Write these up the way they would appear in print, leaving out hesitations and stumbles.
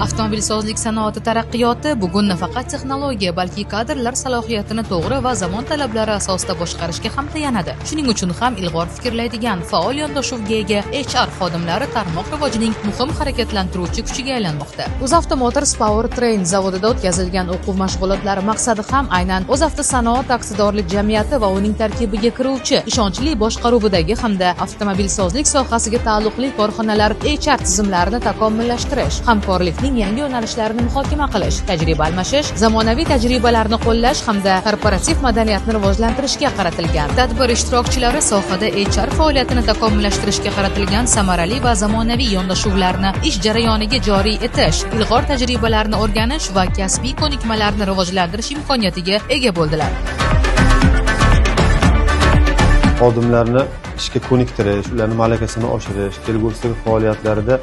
Avtomobilsozlik sanoati taraqqiyoti bugun nafaqat texnologiya, balki kadrlar salohiyatini to'g'ri va zamon talablari asosida boshqarishga ham tayanadi. Shuning uchun ham ilg'or fikrlaydigan, faol yondashuvga ega HR xodimlari tarmoq rivojining muhim harakatlantiruvchi kuchiga aylanmoqda. UzAvto Motors Powertrain zavodida o'tkazilgan o'quv mashg'ulotlari maqsadi ham aynan UzAvto sanoat aksiyadorlik jamiyati va uning tarkibiga kiruvchi ishonchli boshqaruvidagi hamda avtomobilsozlik sohasiga taalluqli korxonalar HR tizimlarini takomillashtirish, hamkorlikning yangi yo'nalishlarini muhokama qilish, tajriba almashish, zamonaviy tajribalarni qo'llash hamda korporativ madaniyatni rivojlantirishga qaratilgan. Tadbir ishtirokchilari sohada HR faoliyatini takomillashtirishga qaratilgan samarali va zamonaviy yondashuvlarni ish jarayoniga joriy etish, ilg'or tajribalarni o'rganish va kasbiy ko'nikmalarni rivojlantirish imkoniyatiga ega bo'ldilar. Xodimlarni ishga ko'niktirish, ularning malakasini oshirish, kelgusidagi faoliyatlarida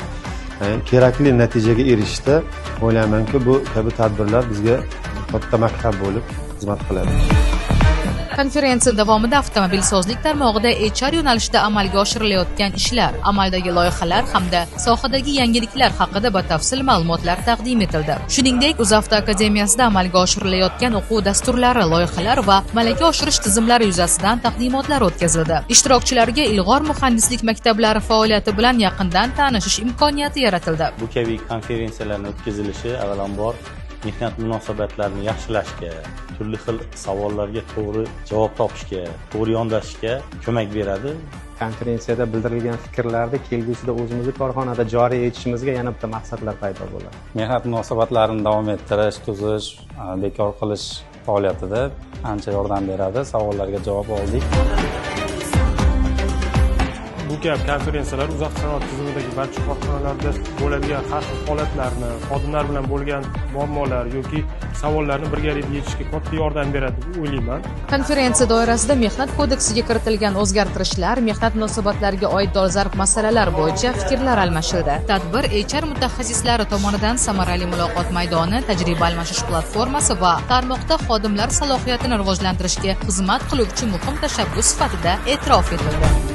kerakli natijaga erishishda o'ylaymanki, bu kabi tadbirlar bizga katta maktab bo'lib xizmat qiladi. Konferensiya davomida avtomobilsozlik tarmog'ida HR yo'nalishida amalga oshirilayotgan ishlar, amaldagi loyihalar hamda sohadagi yangiliklar haqida batafsil ma'lumotlar taqdim etildi. Shuningdek, UzAvto akademiyasida amalga oshirilayotgan o'quv dasturlari, loyihalar va malaka oshirish tizimlari yuzasidan taqdimotlar o'tkazildi. Ishtirokchilarga ilg'or muhandislik maktablari faoliyati bilan yaqindan tanishish imkoniyati yaratildi. Bu kabi konferensiyalarning o'tkazilishi avvalambor mehnat munosabatlarini yaxshilashga, turli xil savollarga to'g'ri javob topishga, to'g'ri yondashishga ko'mak beradi. Konferensiyada bildirilgan fikrlarni kelgusida o'zimizning korxonada joriy etishimizga yana bitta maqsadlar paydo bo'ladi. Mehnat munosabatlarini davom ettirish, tuzish, bekor qilish faoliyatida ancha yordam beradi. Savollarga javob oldik. Bu kabi konferensiyalar UzAvto sanoat tizimidagi barcha korxonalarda bo'ladigan har xil holatlarni, xodimlar bilan bo'lgan muammolar yoki savollarni birgalikda yechishga katta yordam beradi deb o'ylayman. Konferensiya doirasida mehnat kodeksiga kiritilgan o'zgartirishlar, mehnat munosabatlariga oid dolzarb masalalar bo'yicha fikrlar almashildi. Tadbir HR mutaxassislari tomonidan samarali muloqot maydoni, tajriba almashish platformasi va tarmoqda xodimlar salohiyatini rivojlantirishga xizmat qiluvchi muhim tashabbus sifatida e'tirof etildi.